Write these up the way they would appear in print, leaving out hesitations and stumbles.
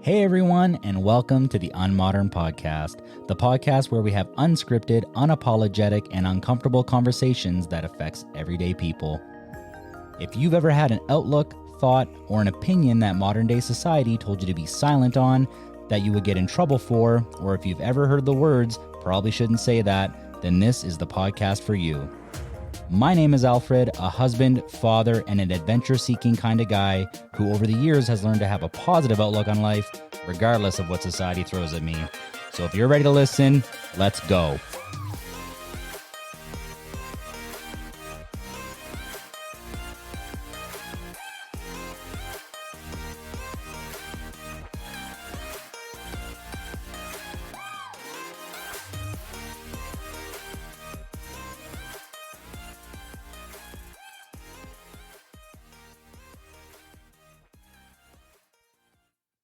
Hey everyone, and welcome to the Unmodern Podcast, the podcast where we have unscripted, unapologetic, and uncomfortable conversations that affects everyday people. If you've ever had an outlook, thought, or an opinion that modern day society told you to be silent on, that you would get in trouble for, or if you've ever heard the words, probably shouldn't say that, then this is the podcast for you. My name is Alfred, a husband, father, and an adventure-seeking kind of guy who over the years has learned to have a positive outlook on life, regardless of what society throws at me. So if you're ready to listen, let's go.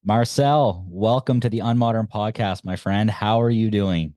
Marcel, welcome to the Unmodern Podcast, my friend. How are you doing?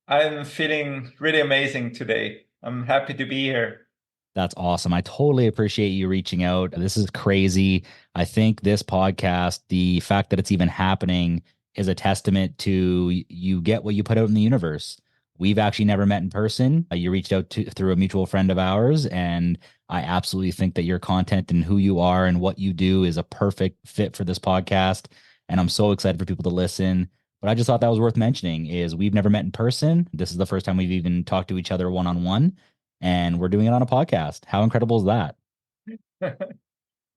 I'm feeling really amazing today. I'm happy to be here. That's awesome. I totally appreciate you reaching out. This is crazy. I think this podcast, the fact that it's even happening is a testament to you get what you put out in the universe. We've actually never met in person. You reached out through a mutual friend of ours, and I absolutely think that your content and who you are and what you do is a perfect fit for this podcast. And I'm so excited for people to listen. But I just thought that was worth mentioning is we've never met in person. This is the first time we've even talked to each other one-on-one, and we're doing it on a podcast. How incredible is that?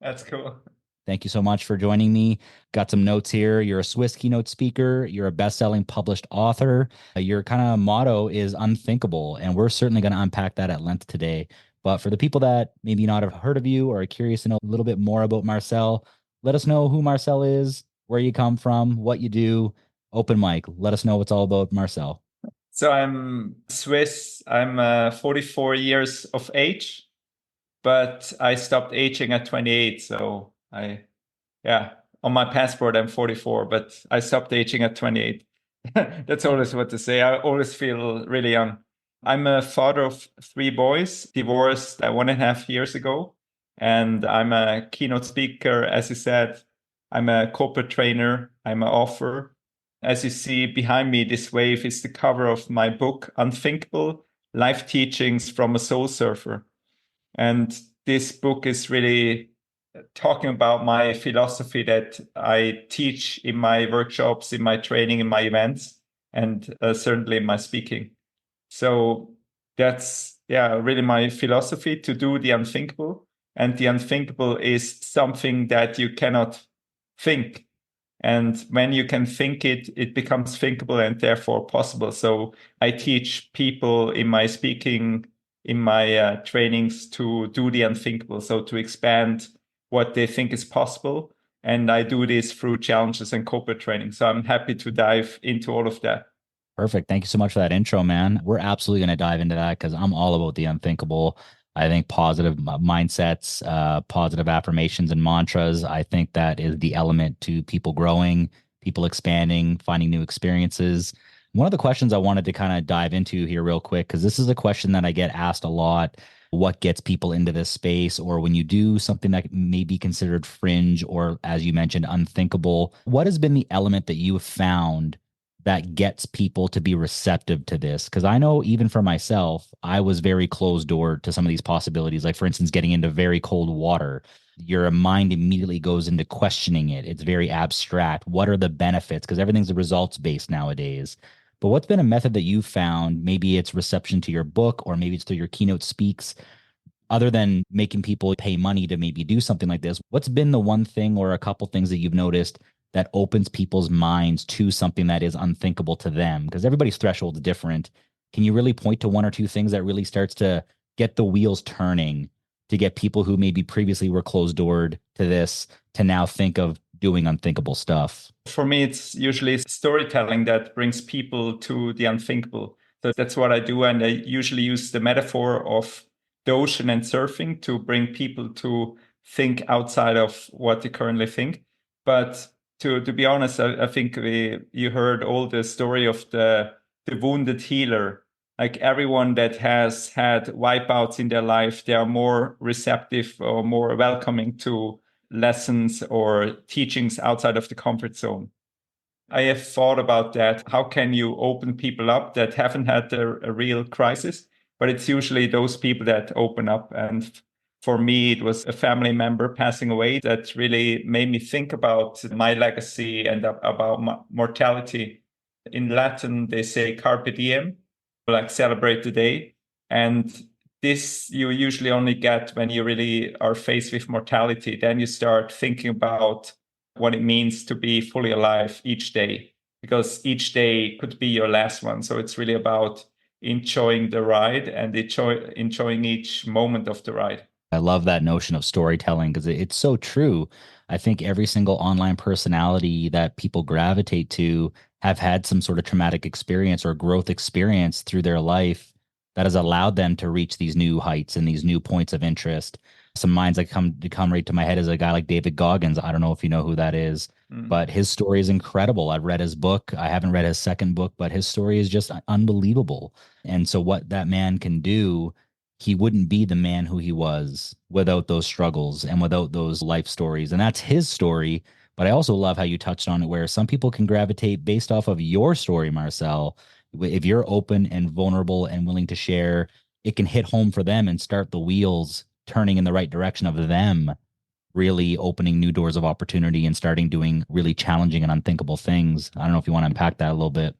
That's cool. Thank you so much for joining me. Got some notes here. You're a Swiss keynote speaker. You're a best-selling published author. Your kind of motto is unthinkable, and we're certainly going to unpack that at length today. But for the people that maybe not have heard of you or are curious to know a little bit more about Marcel, let us know who Marcel is, where you come from, what you do. Open mic. Let us know what's all about Marcel. So I'm Swiss. I'm 44 years of age, but I stopped aging at 28. So on my passport, I'm 44, but I stopped aging at 28. That's always what to say. I always feel really young. I'm a father of 3 boys, divorced 1.5 years ago. And I'm a keynote speaker, as you said. I'm a corporate trainer. I'm an author. As you see behind me, this wave is the cover of my book, Unthinkable, Life Teachings from a Soul Surfer. And this book is really talking about my philosophy that I teach in my workshops, in my training, in my events, and certainly in my speaking. So that's, really my philosophy, to do the unthinkable. And the unthinkable is something that you cannot think. And when you can think it, it becomes thinkable and therefore possible. So I teach people in my speaking, in my trainings, to do the unthinkable. So to expand what they think is possible. And I do this through challenges and corporate training. So I'm happy to dive into all of that. Perfect. Thank you so much for that intro, man. We're absolutely going to dive into that because I'm all about the unthinkable. I think positive mindsets, positive affirmations and mantras. I think that is the element to people growing, people expanding, finding new experiences. One of the questions I wanted to kind of dive into here real quick, because this is a question that I get asked a lot. What gets people into this space, or when you do something that may be considered fringe or, as you mentioned, unthinkable, what has been the element that you have found that gets people to be receptive to this? Because I know even for myself, I was very closed door to some of these possibilities. Like, for instance, getting into very cold water, your mind immediately goes into questioning it. It's very abstract. What are the benefits? Because everything's results based nowadays. But what's been a method that you've found? Maybe it's reception to your book, or maybe it's through your keynote speaks. Other than making people pay money to maybe do something like this, what's been the one thing or a couple things that you've noticed that opens people's minds to something that is unthinkable to them? Because everybody's threshold is different. Can you really point to one or two things that really starts to get the wheels turning to get people who maybe previously were closed doored to this to now think of doing unthinkable stuff? For me, it's usually storytelling that brings people to the unthinkable. So that's what I do. And I usually use the metaphor of the ocean and surfing to bring people to think outside of what they currently think. But to be honest, I think you heard all the story of the wounded healer. Like, everyone that has had wipeouts in their life, they are more receptive or more welcoming to lessons or teachings outside of the comfort zone. I have thought about that. How can you open people up that haven't had a real crisis? But it's usually those people that open up. And for me, it was a family member passing away that really made me think about my legacy and about mortality. In Latin, they say carpe diem, like celebrate the day. And this you usually only get when you really are faced with mortality. Then you start thinking about what it means to be fully alive each day, because each day could be your last one. So it's really about enjoying the ride and enjoying each moment of the ride. I love that notion of storytelling because it's so true. I think every single online personality that people gravitate to have had some sort of traumatic experience or growth experience through their life that has allowed them to reach these new heights and these new points of interest. Some minds that come right to my head is a guy like David Goggins. I don't know if you know who that is, but his story is incredible. I've read his book. I haven't read his second book, but his story is just unbelievable. And so what that man can do, he wouldn't be the man who he was without those struggles and without those life stories. And that's his story. But I also love how you touched on it, where some people can gravitate based off of your story, Marcel. If you're open and vulnerable and willing to share, it can hit home for them and start the wheels turning in the right direction of them really opening new doors of opportunity and starting doing really challenging and unthinkable things. I don't know if you want to unpack that a little bit.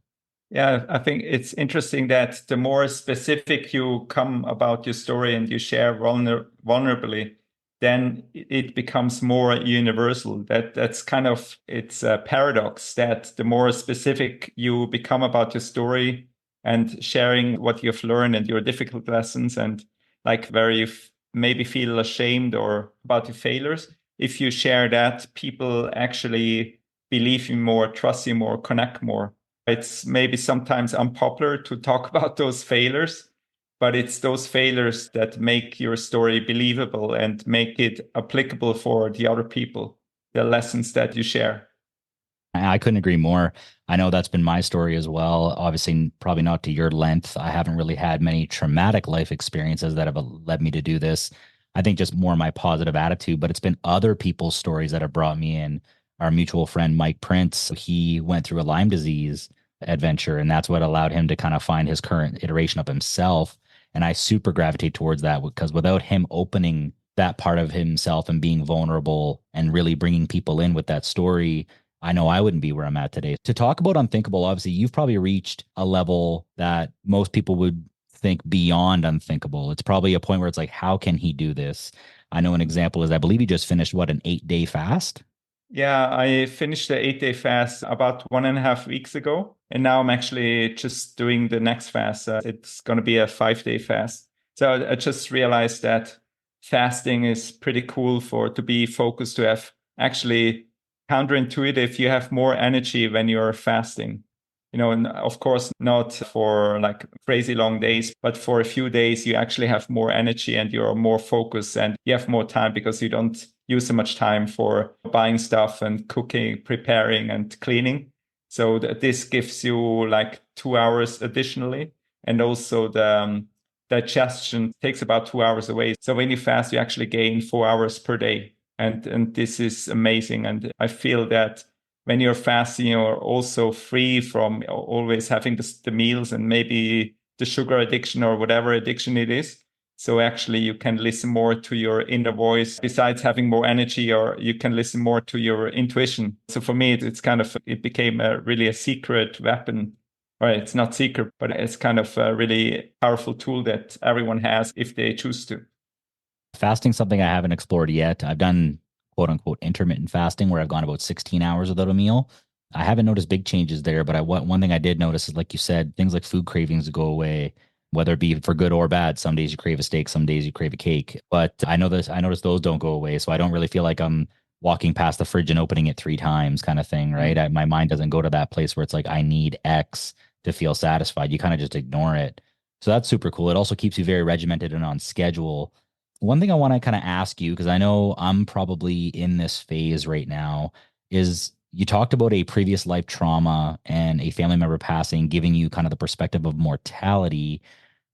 Yeah, I think it's interesting that the more specific you come about your story and you share vulnerably, then it becomes more universal. That's kind of, it's a paradox that the more specific you become about your story and sharing what you've learned and your difficult lessons, and like where you maybe feel ashamed or about your failures, if you share that, people actually believe you more, trust you more, connect more. It's maybe sometimes unpopular to talk about those failures, but it's those failures that make your story believable and make it applicable for the other people, the lessons that you share. I couldn't agree more. I know that's been my story as well. Obviously, probably not to your length. I haven't really had many traumatic life experiences that have led me to do this. I think just more my positive attitude, but it's been other people's stories that have brought me in. Our mutual friend, Mike Prince, he went through a Lyme disease adventure, and that's what allowed him to kind of find his current iteration of himself. And I super gravitate towards that because without him opening that part of himself and being vulnerable and really bringing people in with that story, I know I wouldn't be where I'm at today. To talk about unthinkable, obviously, you've probably reached a level that most people would think beyond unthinkable. It's probably a point where it's like, how can he do this? I know an example is I believe he just finished what, an 8-day fast? Yeah, I finished the 8-day fast about 1.5 weeks ago. And now I'm actually just doing the next fast. It's going to be a 5-day fast. So I just realized that fasting is pretty cool to be focused, to have actually counterintuitive. You have more energy when you're fasting. And of course, not for like crazy long days, but for a few days, you actually have more energy and you're more focused and you have more time because you don't use so much time for buying stuff and cooking, preparing and cleaning. So this gives you like 2 hours additionally. And also the digestion takes about 2 hours away. So when you fast, you actually gain 4 hours per day. And this is amazing. And I feel that when you're fasting, you're also free from always having the meals and maybe the sugar addiction or whatever addiction it is. So actually you can listen more to your inner voice besides having more energy, or you can listen more to your intuition. So for me, it became really a secret weapon. Or it's not secret, but it's kind of a really powerful tool that everyone has if they choose to. Fasting something I haven't explored yet. I've done quote unquote intermittent fasting where I've gone about 16 hours without a meal. I haven't noticed big changes there, but one thing I did notice is, like you said, things like food cravings go away, whether it be for good or bad. Some days you crave a steak, some days you crave a cake. But I noticed those don't go away. So I don't really feel like I'm walking past the fridge and opening it 3 times kind of thing, right? My mind doesn't go to that place where it's like, I need X to feel satisfied. You kind of just ignore it. So that's super cool. It also keeps you very regimented and on schedule. One thing I want to kind of ask you, because I know I'm probably in this phase right now, is you talked about a previous life trauma and a family member passing, giving you kind of the perspective of mortality.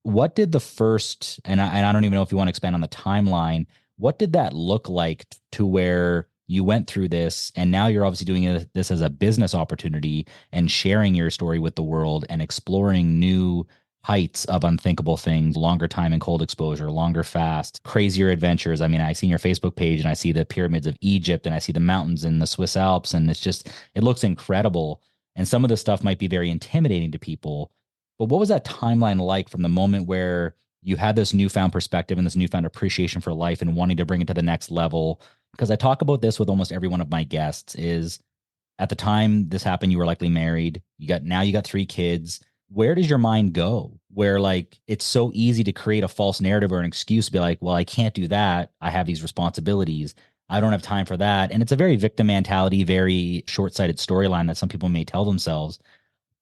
What did the first, and I don't even know if you want to expand on the timeline, what did that look like to where you went through this, and now you're obviously doing this as a business opportunity and sharing your story with the world and exploring new heights of unthinkable things, longer time in cold exposure, longer fast, crazier adventures. I mean, I see your Facebook page and I see the pyramids of Egypt and I see the mountains in the Swiss Alps, and it looks incredible. And some of the stuff might be very intimidating to people. But what was that timeline like from the moment where you had this newfound perspective and this newfound appreciation for life and wanting to bring it to the next level? Because I talk about this with almost every one of my guests is at the time this happened, you were likely married. You got 3 kids. Where does your mind go? Where like it's so easy to create a false narrative or an excuse to be like, well, I can't do that. I have these responsibilities. I don't have time for that. And it's a very victim mentality, very short-sighted storyline that some people may tell themselves.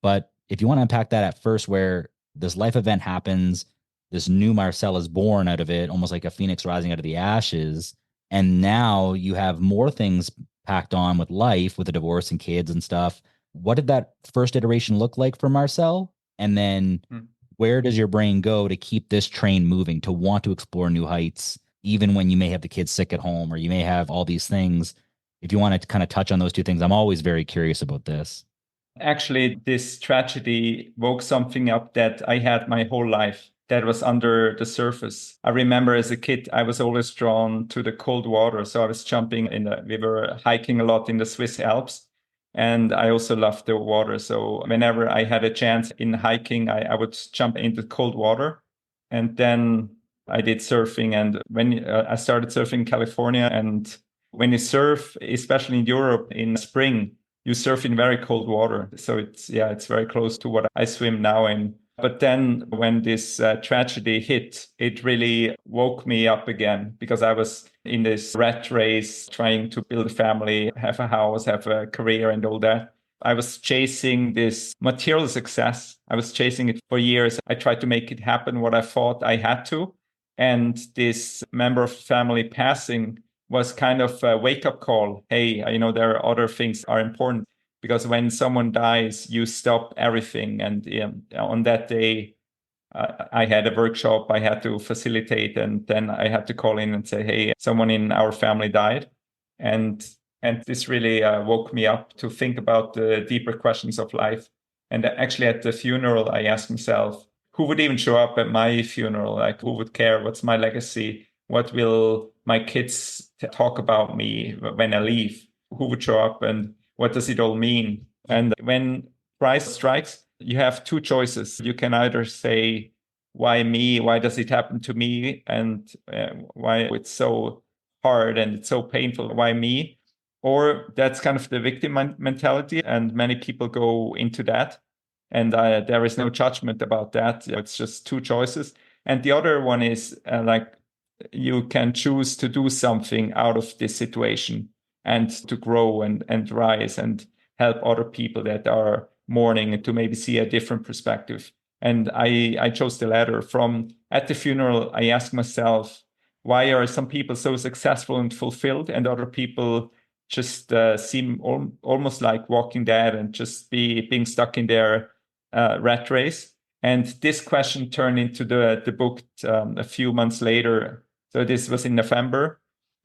But if you want to unpack that at first, where this life event happens, this new Marcel is born out of it, almost like a phoenix rising out of the ashes. And now you have more things packed on with life, with a divorce and kids and stuff. What did that first iteration look like for Marcel? And then where does your brain go to keep this train moving, to want to explore new heights, even when you may have the kids sick at home or you may have all these things? If you want to kind of touch on those two things, I'm always very curious about this. Actually, this tragedy woke something up that I had my whole life that was under the surface. I remember as a kid, I was always drawn to the cold water. So I was we were hiking a lot in the Swiss Alps. And I also loved the water. So whenever I had a chance in hiking, I would jump into cold water. And then I did surfing. And when I started surfing in California, and when you surf, especially in Europe in spring, you surf in very cold water. So it's very close to what I swim now in. But then when this tragedy hit, it really woke me up again because I was in this rat race trying to build a family, have a house, have a career and all that. I was chasing this material success. I was chasing it for years. I tried to make it happen what I thought I had to. And this member of family passing was kind of a wake-up call. Hey, there are other things are important. Because when someone dies, you stop everything. And on that day, I had a workshop I had to facilitate. And then I had to call in and say, hey, someone in our family died. And this really woke me up to think about the deeper questions of life. And actually at the funeral, I asked myself, who would even show up at my funeral? Like, who would care? What's my legacy? What will my kids talk about me when I leave? Who would show up? And what does it all mean? And when crisis strikes, you have 2 choices. You can either say, why me? Why does it happen to me? And why it's so hard and it's so painful? Why me? Or that's kind of the victim mentality. And many people go into that. And there is no judgment about that. It's just 2 choices. And the other one is you can choose to do something out of this situation and to grow and rise and help other people that are mourning and to maybe see a different perspective. And I chose the latter. From at the funeral, I asked myself, why are some people so successful and fulfilled and other people just seem almost like Walking Dead and just being stuck in their rat race? And this question turned into the book a few months later. So this was in November.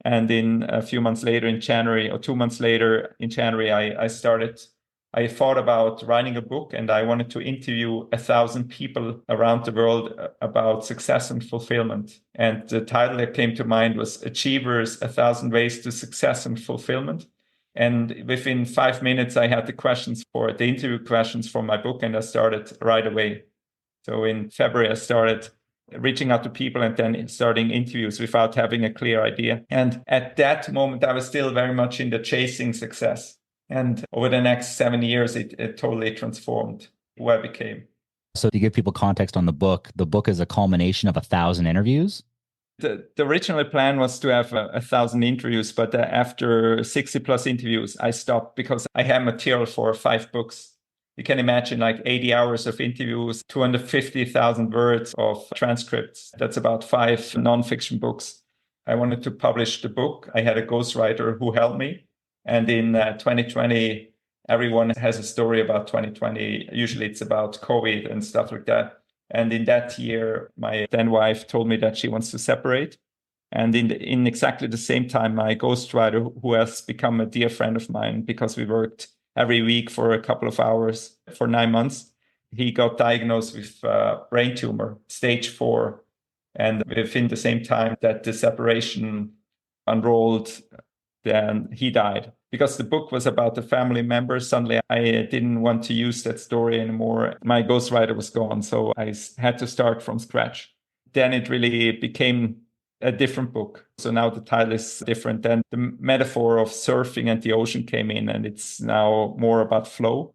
And in a few months later in January, or 2 months later in January, I thought about writing a book, and I wanted to interview 1,000 people around the world about success and fulfillment. And the title that came to mind was Achievers, 1,000 Ways to Success and Fulfillment. And within 5 minutes, I had the interview questions for my book, and I started right away. So in February, I started reaching out to people and then starting interviews without having a clear idea. And at that moment, I was still very much in the chasing success. And over the next 7 years, it totally transformed who I became. So to give people context on the book is a culmination of 1,000 interviews. The original plan was to have 1,000 interviews, but after 60 plus interviews, I stopped because I had material for 5 books. You can imagine like 80 hours of interviews, 250,000 words of transcripts. That's about 5 nonfiction books. I wanted to publish the book. I had a ghostwriter who helped me. And in 2020, everyone has a story about 2020. Usually it's about COVID and stuff like that. And in that year, my then wife told me that she wants to separate. And in exactly the same time, my ghostwriter, who has become a dear friend of mine because we worked every week for a couple of hours for 9 months, he got diagnosed with brain tumor, stage 4. And within the same time that the separation unrolled, then he died. Because the book was about a family member, suddenly I didn't want to use that story anymore. My ghostwriter was gone, so I had to start from scratch. Then it really became a different book. So now the title is different. Then the metaphor of surfing and the ocean came in, and it's now more about flow.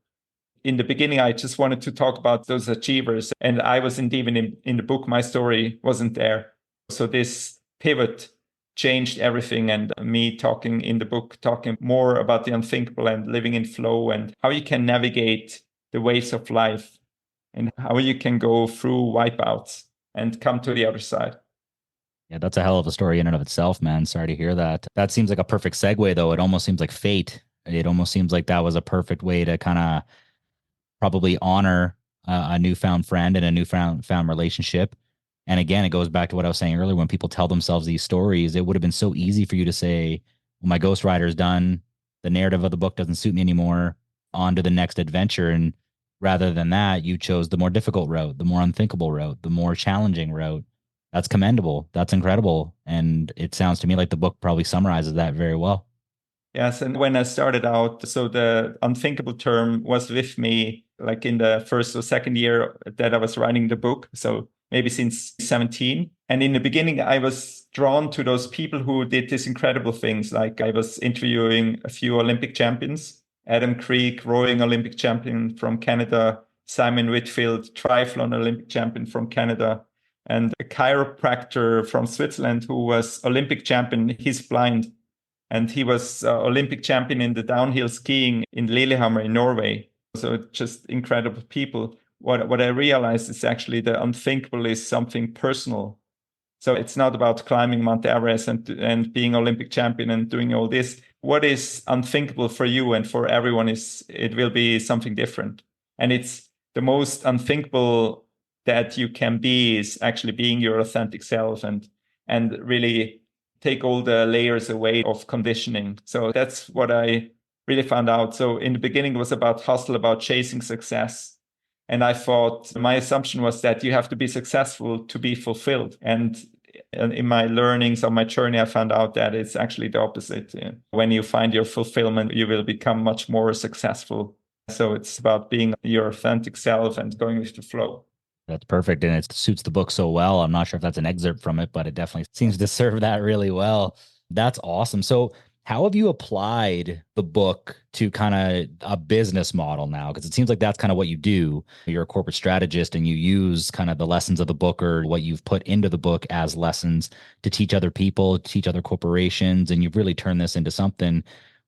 In the beginning, I just wanted to talk about those achievers, and I wasn't even in the book. My story wasn't there. So this pivot changed everything, and me talking in the book, talking more about the unthinkable and living in flow and how you can navigate the waves of life and how you can go through wipeouts and come to the other side. Yeah, that's a hell of a story in and of itself, man. Sorry to hear that. That seems like a perfect segue, though. It almost seems like fate. It almost seems like that was a perfect way to kind of probably honor a newfound friend and a newfound relationship. And again, it goes back to what I was saying earlier. When people tell themselves these stories, it would have been so easy for you to say, well, my ghostwriter's done. The narrative of the book doesn't suit me anymore. On to the next adventure. And rather than that, you chose the more difficult route, the more unthinkable route, the more challenging route. That's commendable. That's incredible. And it sounds to me like the book probably summarizes that very well. Yes, and when I started out, so the unthinkable term was with me like in the first or second year that I was writing the book. So maybe since 17. And in the beginning, I was drawn to those people who did these incredible things. Like I was interviewing a few Olympic champions, Adam Creek, rowing Olympic champion from Canada, Simon Whitfield, triathlon Olympic champion from Canada, and a chiropractor from Switzerland who was Olympic champion. He's blind. And he was Olympic champion in the downhill skiing in Lillehammer in Norway. So just incredible people. What I realized is actually the unthinkable is something personal. So it's not about climbing Mount Everest and being Olympic champion and doing all this. What is unthinkable for you and for everyone is it will be something different. And it's the most unthinkable that you can be is actually being your authentic self and really take all the layers away of conditioning. So that's what I really found out. So in the beginning, it was about hustle, about chasing success. And I thought my assumption was that you have to be successful to be fulfilled. And in my learnings on my journey, I found out that it's actually the opposite. When you find your fulfillment, you will become much more successful. So it's about being your authentic self and going with the flow. That's perfect. And it suits the book so well. I'm not sure if that's an excerpt from it, but it definitely seems to serve that really well. That's awesome. So, how have you applied the book to kind of a business model now? Because it seems like that's kind of what you do. You're a corporate strategist and you use kind of the lessons of the book or what you've put into the book as lessons to teach other people, teach other corporations, and you've really turned this into something.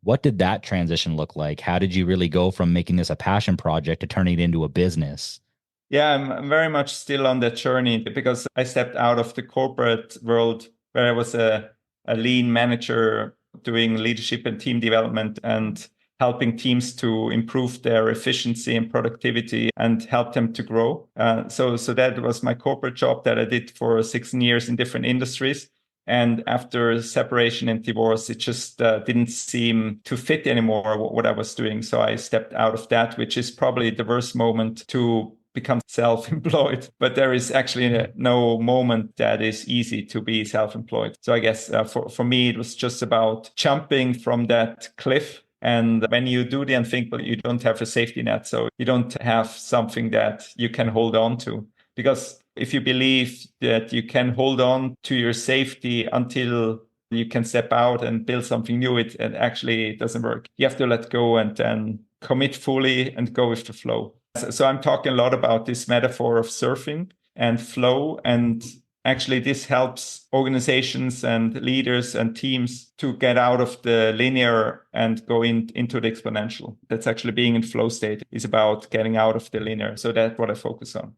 What did that transition look like? How did you really go from making this a passion project to turning it into a business? Yeah, I'm very much still on that journey because I stepped out of the corporate world where I was a lean manager doing leadership and team development and helping teams to improve their efficiency and productivity and help them to grow. So that was my corporate job that I did for 16 years in different industries. And after separation and divorce, it just didn't seem to fit anymore what I was doing. So I stepped out of that, which is probably the worst moment to become self-employed. But there is actually no moment that is easy to be self-employed. So I guess for me, it was just about jumping from that cliff. And when you do the unthinkable, you don't have a safety net. So you don't have something that you can hold on to. Because if you believe that you can hold on to your safety until you can step out and build something new, it actually doesn't work. You have to let go and then commit fully and go with the flow. So I'm talking a lot about this metaphor of surfing and flow. And actually, this helps organizations and leaders and teams to get out of the linear and go into the exponential. That's actually being in flow state is about getting out of the linear. So that's what I focus on.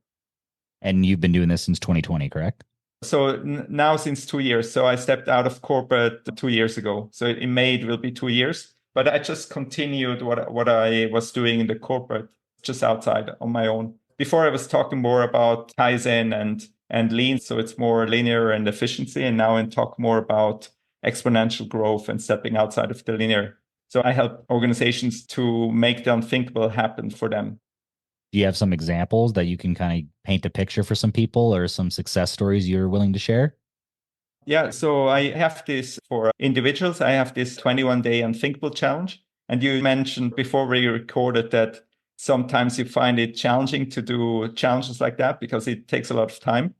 And you've been doing this since 2020, correct? So now since 2 years. So I stepped out of corporate 2 years ago. So in May, it will be 2 years. But I just continued what I was doing in the corporate, just outside on my own. Before I was talking more about Kaizen and lean. So it's more linear and efficiency. And now I talk more about exponential growth and stepping outside of the linear. So I help organizations to make the unthinkable happen for them. Do you have some examples that you can kind of paint a picture for some people or some success stories you're willing to share? Yeah, so I have this for individuals. I have this 21-day unthinkable challenge. And you mentioned before we recorded that sometimes you find it challenging to do challenges like that because it takes a lot of time.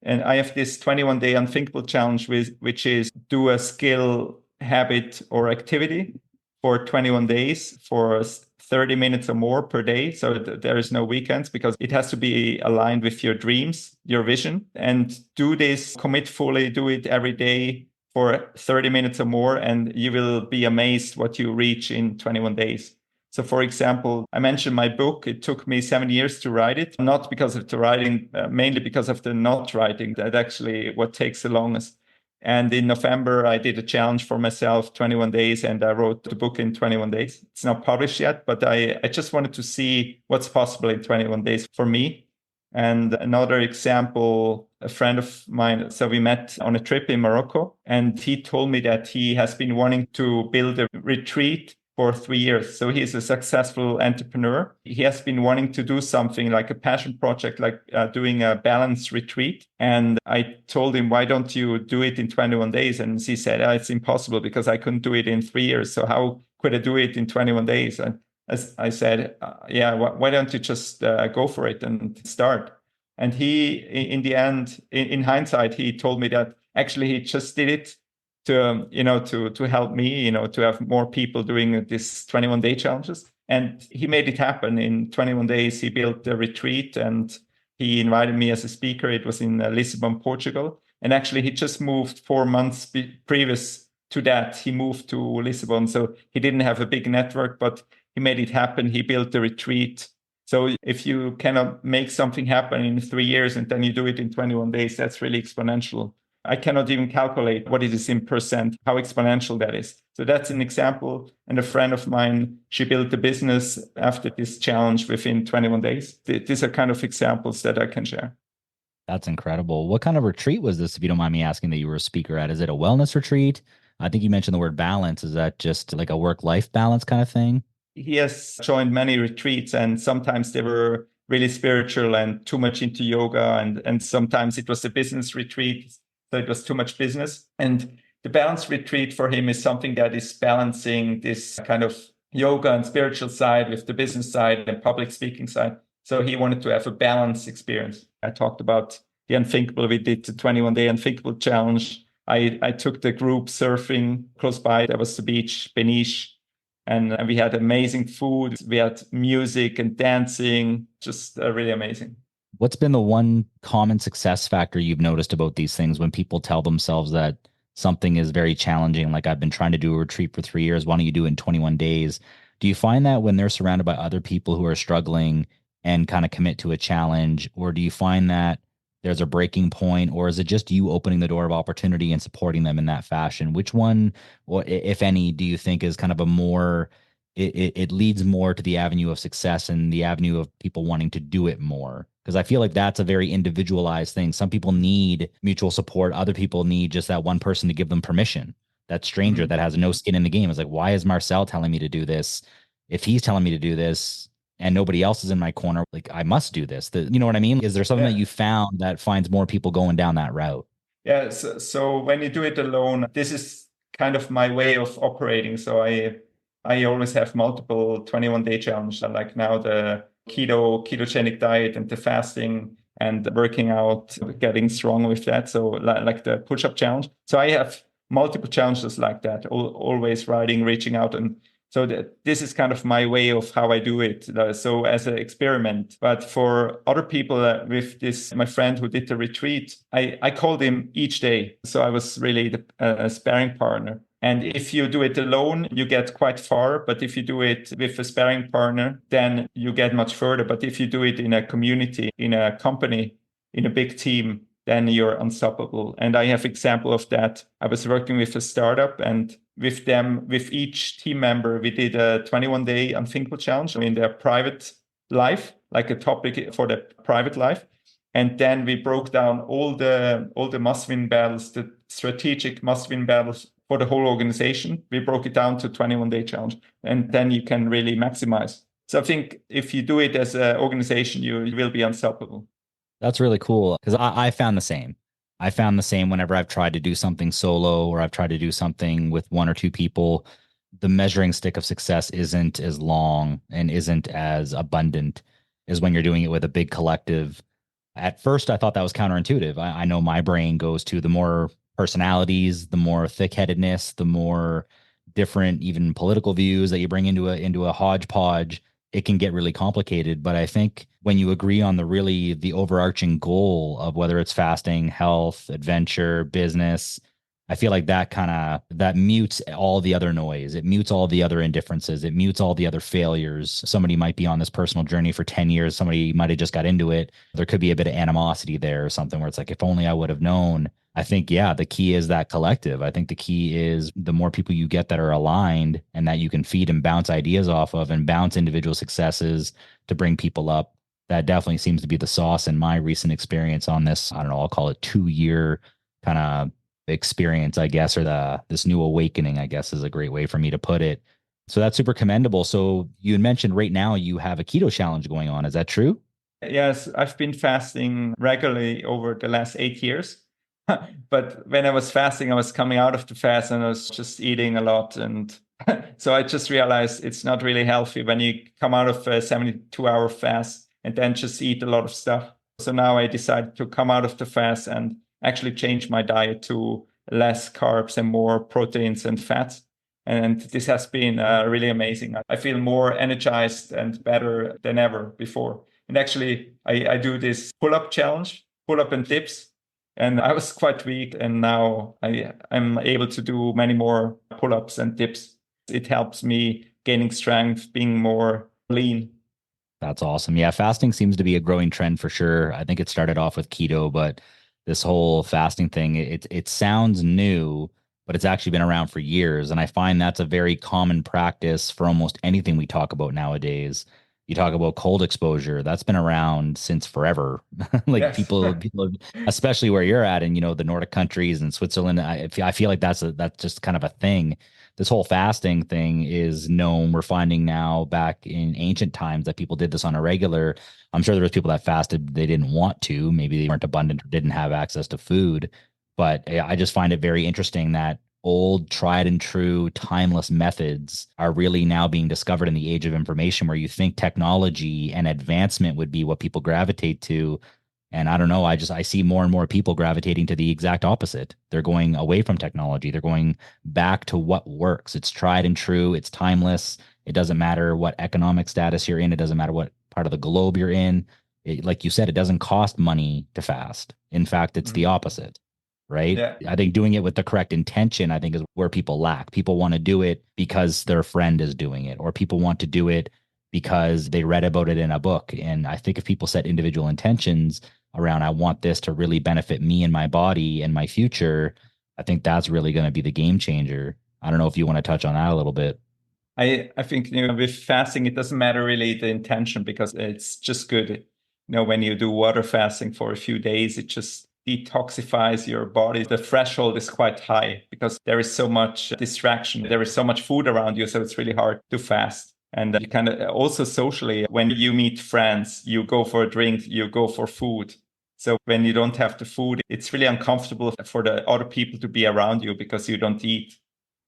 And I have this 21-day unthinkable challenge, which is do a skill, habit, or activity for 21 days for 30 minutes or more per day. So there is no weekends because it has to be aligned with your dreams, your vision. And do this, commit fully, do it every day for 30 minutes or more. And you will be amazed what you reach in 21 days. So, for example, I mentioned my book. It took me 7 years to write it, not because of the writing, mainly because of the not writing. That actually what takes the longest. And in November, I did a challenge for myself, 21 days, and I wrote the book in 21 days. It's not published yet, but I just wanted to see what's possible in 21 days for me. And another example, a friend of mine, so we met on a trip in Morocco, and he told me that he has been wanting to build a retreat for 3 years. So he's a successful entrepreneur. He has been wanting to do something like a passion project, like doing a balanced retreat. And I told him, why don't you do it in 21 days? And he said, it's impossible because I couldn't do it in 3 years. So how could I do it in 21 days? And as I said, why don't you just go for it and start? And he, in the end, in hindsight, he told me that actually he just did it to help me, to have more people doing this 21-day challenges. And he made it happen in 21 days. He built a retreat and he invited me as a speaker. It was in Lisbon, Portugal. And actually, he just moved 4 months previous to that. He moved to Lisbon. So he didn't have a big network, but he made it happen. He built the retreat. So if you cannot make something happen in 3 years and then you do it in 21 days, that's really exponential. I cannot even calculate what it is in percent, how exponential that is. So that's an example. And a friend of mine, she built a business after this challenge within 21 days. These are kind of examples that I can share. That's incredible. What kind of retreat was this, if you don't mind me asking, that you were a speaker at? Is it a wellness retreat? I think you mentioned the word balance. Is that just like a work-life balance kind of thing? He has joined many retreats, and sometimes they were really spiritual and too much into yoga. And sometimes it was a business retreat. So it was too much business. And the balance retreat for him is something that is balancing this kind of yoga and spiritual side with the business side and public speaking side. So he wanted to have a balanced experience. I talked about the unthinkable. We did the 21-day unthinkable challenge. I took the group surfing close by. That was the beach, Beniche. And we had amazing food. We had music and dancing, just really amazing. What's been the one common success factor you've noticed about these things when people tell themselves that something is very challenging? Like, I've been trying to do a retreat for 3 years. Why don't you do it in 21 days? Do you find that when they're surrounded by other people who are struggling and kind of commit to a challenge, or do you find that there's a breaking point, or is it just you opening the door of opportunity and supporting them in that fashion? Which one, or if any, do you think is kind of a more, it leads more to the avenue of success and the avenue of people wanting to do it more? Because I feel like that's a very individualized thing. Some people need mutual support. Other people need just that one person to give them permission. That stranger that has no skin in the game is like, why is Marcel telling me to do this? If he's telling me to do this and nobody else is in my corner, like, I must do this. You know what I mean? Is there something that you found that finds more people going down that route? Yeah. So when you do it alone, this is kind of my way of operating. So I always have multiple 21-day challenges, like now the ketogenic diet and the fasting and working out, getting strong with that. So like the push-up challenge. So I have multiple challenges like that, always writing, reaching out. And so this is kind of my way of how I do it. So as an experiment. But for other people with this, my friend who did the retreat, I called him each day. So I was really a sparring partner. And if you do it alone, you get quite far. But if you do it with a sparring partner, then you get much further. But if you do it in a community, in a company, in a big team, then you're unstoppable. And I have example of that. I was working with a startup, and with them, with each team member, we did a 21-day unthinkable challenge in their private life, like a topic for their private life. And then we broke down all the must-win battles, the strategic must-win battles for the whole organization. We broke it down to 21-day challenge, and then you can really maximize. So I think if you do it as an organization, you will be unstoppable. That's really cool because I found the same. I found the same whenever I've tried to do something solo or I've tried to do something with one or two people. The measuring stick of success isn't as long and isn't as abundant as when you're doing it with a big collective. At first, I thought that was counterintuitive. I know my brain goes to the more personalities, the more thick-headedness, the more different, even political views that you bring into a hodgepodge. It can get really complicated. But I think when you agree on the overarching goal of whether it's fasting, health, adventure, business, I feel like that mutes all the other noise. It mutes all the other indifferences. It mutes all the other failures. Somebody might be on this personal journey for 10 years. Somebody might have just got into it. There could be a bit of animosity there or something where it's like, if only I would have known. I think, yeah, the key is that collective. I think the key is the more people you get that are aligned and that you can feed and bounce ideas off of and bounce individual successes to bring people up. That definitely seems to be the sauce in my recent experience on this. I don't know, I'll call it 2 year kind of experience, I guess, or this new awakening, I guess, is a great way for me to put it. So that's super commendable. So you had mentioned right now you have a keto challenge going on. Is that true? Yes, I've been fasting regularly over the last 8 years. But when I was fasting, I was coming out of the fast and I was just eating a lot. And so I just realized it's not really healthy when you come out of a 72-hour fast and then just eat a lot of stuff. So now I decided to come out of the fast and actually change my diet to less carbs and more proteins and fats. And this has been really amazing. I feel more energized and better than ever before. And actually, I do this pull-up challenge, pull-up and dips. And I was quite weak. And now I'm able to do many more pull-ups and dips. It helps me gaining strength, being more lean. That's awesome. Yeah, fasting seems to be a growing trend for sure. I think it started off with keto, but this whole fasting thing, it sounds new, but it's actually been around for years. And I find that's a very common practice for almost anything we talk about nowadays. You talk about cold exposure, that's been around since forever. Like Yes. people, especially where you're at in, the Nordic countries and Switzerland. I feel like that's just kind of a thing. This whole fasting thing is known. We're finding now back in ancient times that people did this on a regular. I'm sure there was people that fasted, they didn't want to, maybe they weren't abundant or didn't have access to food. But I just find it very interesting that old tried and true timeless methods are really now being discovered in the age of information, where you think technology and advancement would be what people gravitate to. And I don't know, I see more and more people gravitating to the exact opposite. They're going away from technology. They're going back to what works. It's tried and true. It's timeless. It doesn't matter what economic status you're in. It doesn't matter what part of the globe you're in. Like you said, it doesn't cost money to fast. In fact, it's the Mhm. opposite, right? Yeah. I think doing it with the correct intention, I think, is where people lack. People want to do it because their friend is doing it, or people want to do it because they read about it in a book. And I think if people set individual intentions around, I want this to really benefit me and my body and my future, I think that's really going to be the game changer. I don't know if you want to touch on that a little bit. I think with fasting, it doesn't matter really the intention because it's just good. When you do water fasting for a few days, it just detoxifies your body. The threshold is quite high because there is so much distraction. There is so much food around you. So it's really hard to fast. And you kind of also socially, when you meet friends, you go for a drink, you go for food. So when you don't have the food, it's really uncomfortable for the other people to be around you because you don't eat.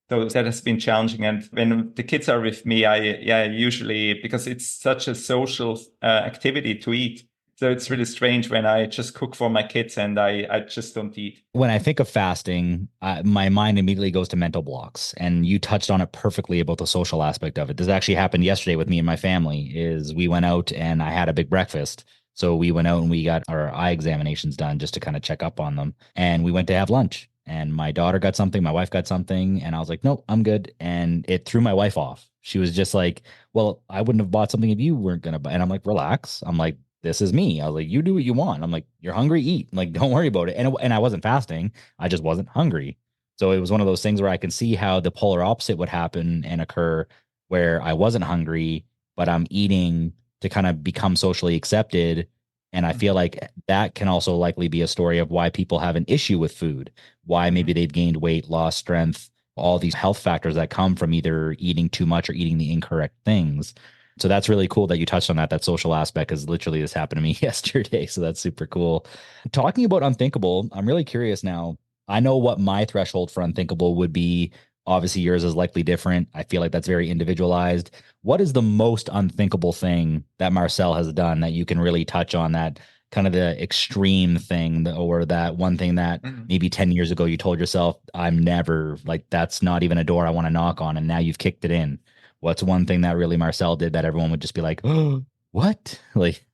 So that has been challenging. And when the kids are with me, I usually, because it's such a social activity to eat. So it's really strange when I just cook for my kids and I just don't eat. When I think of fasting, my mind immediately goes to mental blocks. And you touched on it perfectly about the social aspect of it. This actually happened yesterday with me and my family. Is we went out and I had a big breakfast. So we went out and we got our eye examinations done just to kind of check up on them. And we went to have lunch. And my daughter got something, my wife got something, and I was like, nope, I'm good. And it threw my wife off. She was just like, well, I wouldn't have bought something if you weren't gonna buy. And I'm like, relax. I'm like, this is me. I was like, you do what you want. I'm like, you're hungry, eat. I'm like, don't worry about it. And I wasn't fasting. I just wasn't hungry. So it was one of those things where I can see how the polar opposite would happen and occur, where I wasn't hungry, but I'm eating to kind of become socially accepted. And I feel Mhm. like that can also likely be a story of why people have an issue with food, why maybe Mhm. they've gained weight, lost strength, all these health factors that come from either eating too much or eating the incorrect things. So that's really cool that you touched on that social aspect, because literally this happened to me yesterday. So that's super cool. Talking about unthinkable, I'm really curious now. I know what my threshold for unthinkable would be. Obviously, yours is likely different. I feel like that's very individualized. What is the most unthinkable thing that Marcel has done that you can really touch on, that kind of the extreme thing, or that one thing that Mhm. maybe 10 years ago you told yourself, I'm never, like, that's not even a door I want to knock on. And now you've kicked it in. What's one thing that really Marcel did that everyone would just be like, oh, what? Like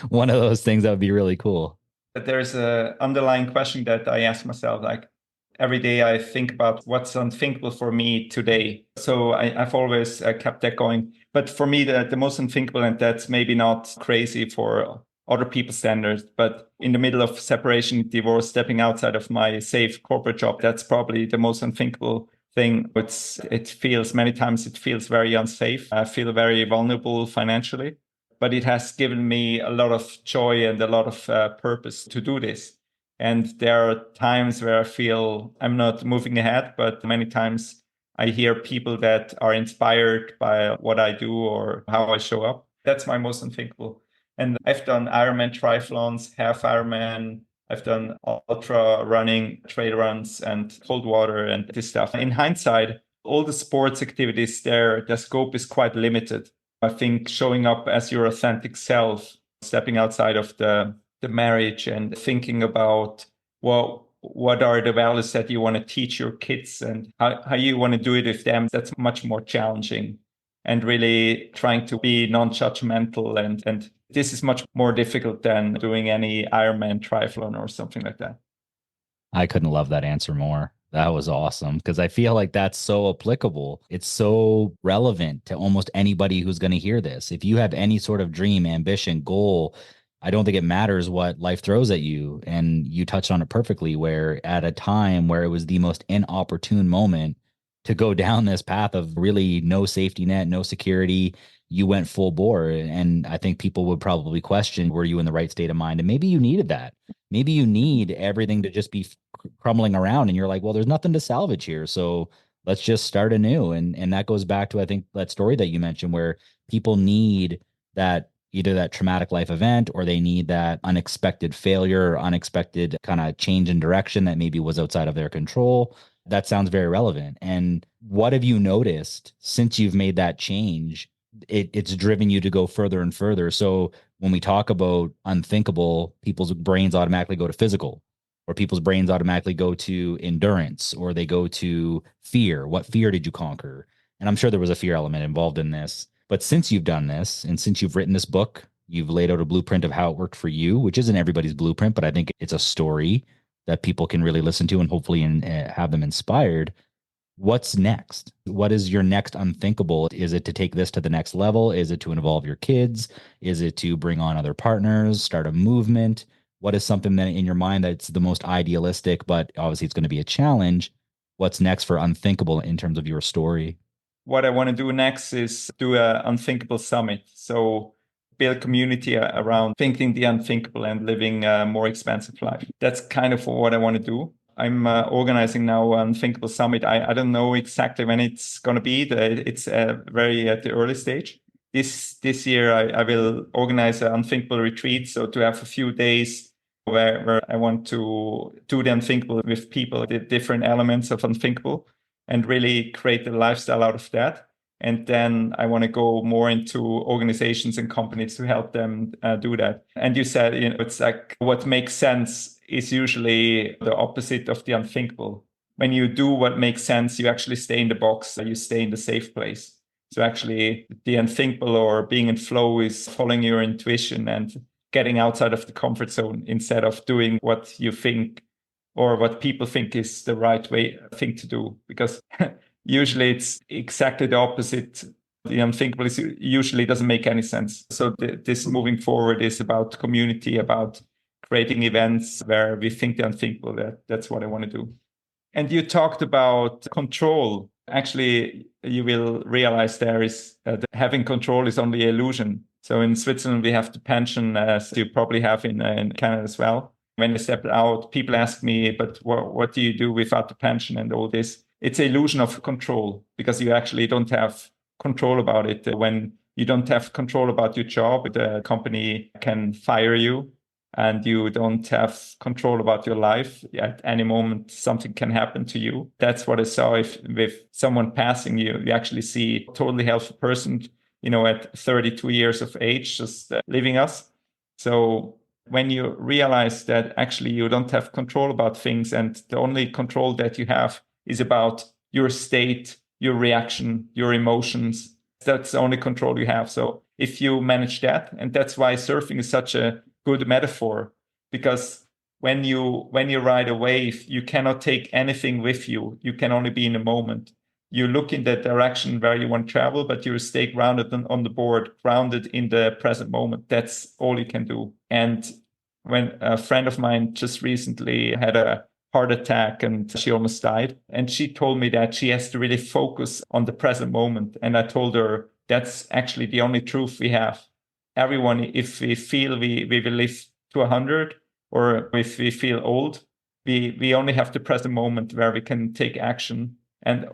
one of those things that would be really cool. But there's a underlying question that I ask myself, like every day I think about what's unthinkable for me today. So I've always kept that going. But for me, the most unthinkable, and that's maybe not crazy for other people's standards, but in the middle of separation, divorce, stepping outside of my safe corporate job, that's probably the most unthinkable thing. It feels many times it feels very unsafe. I feel very vulnerable financially, but it has given me a lot of joy and a lot of purpose to do this. And there are times where I feel I'm not moving ahead, but many times I hear people that are inspired by what I do or how I show up. That's my most unthinkable. And I've done Ironman triathlons, half Ironman. I've done ultra running, trail runs, and cold water and this stuff. In hindsight, all the sports activities there, the scope is quite limited. I think showing up as your authentic self, stepping outside of the marriage and thinking about, well, what are the values that you want to teach your kids and how you want to do it with them, that's much more challenging. And really trying to be non-judgmental. And this is much more difficult than doing any Ironman triathlon or something like that. I couldn't love that answer more. That was awesome, because I feel like that's so applicable. It's so relevant to almost anybody who's going to hear this. If you have any sort of dream, ambition, goal, I don't think it matters what life throws at you. And you touched on it perfectly, where at a time where it was the most inopportune moment to go down this path of really no safety net, no security, you went full bore. And I think people would probably question, were you in the right state of mind? And maybe you needed that. Maybe you need everything to just be crumbling around, and you're like, well, there's nothing to salvage here, so let's just start anew. And that goes back to, I think, that story that you mentioned, where people need that, either that traumatic life event, or they need that unexpected failure or unexpected kind of change in direction that maybe was outside of their control. That sounds very relevant. And what have you noticed since you've made that change? It's driven you to go further and further. So when we talk about unthinkable, people's brains automatically go to physical, or people's brains automatically go to endurance, or they go to fear. What fear did you conquer? And I'm sure there was a fear element involved in this. But since you've done this, and since you've written this book, you've laid out a blueprint of how it worked for you, which isn't everybody's blueprint, but I think it's a story that people can really listen to and hopefully have them inspired. What's next? What is your next unthinkable? Is it to take this to the next level? Is it to involve your kids? Is it to bring on other partners, start a movement? What is something that in your mind that's the most idealistic, but obviously it's going to be a challenge? What's next for unthinkable in terms of your story? What I want to do next is do a unthinkable summit. So build community around thinking the unthinkable and living a more expansive life. That's kind of what I want to do. I'm organizing now an unthinkable summit. I don't know exactly when it's going to be. It's very at the early stage. This year, I will organize an unthinkable retreat. So to have a few days where I want to do the unthinkable with people, the different elements of unthinkable, and really create a lifestyle out of that. And then I want to go more into organizations and companies to help them do that. And you said, it's like what makes sense is usually the opposite of the unthinkable. When you do what makes sense, you actually stay in the box, you stay in the safe place. So actually, the unthinkable or being in flow is following your intuition and getting outside of the comfort zone instead of doing what you think or what people think is the right thing to do, because usually it's exactly the opposite. The unthinkable usually doesn't make any sense. So this moving forward is about community, about creating events where we think the unthinkable. That's what I want to do. And you talked about control. Actually, you will realize there is having control is only illusion. So in Switzerland, we have the pension, as you probably have in Canada as well. When I step out, people ask me, but what do you do without the pension and all this? It's an illusion of control because you actually don't have control about it. When you don't have control about your job, the company can fire you, and you don't have control about your life. At any moment, something can happen to you. That's what I saw with someone passing you. You actually see a totally healthy person, at 32 years of age, just leaving us. So when you realize that actually you don't have control about things, and the only control that you have is about your state, your reaction, your emotions, that's the only control you have. So if you manage that, and that's why surfing is such a good metaphor, because when you ride a wave, you cannot take anything with you. You can only be in the moment. You look in the direction where you want to travel, but you stay grounded on the board, grounded in the present moment. That's all you can do. And when a friend of mine just recently had a heart attack and she almost died, and she told me that she has to really focus on the present moment. And I told her that's actually the only truth we have. Everyone, if we feel we will live to 100, or if we feel old, we only have the present moment where we can take action, and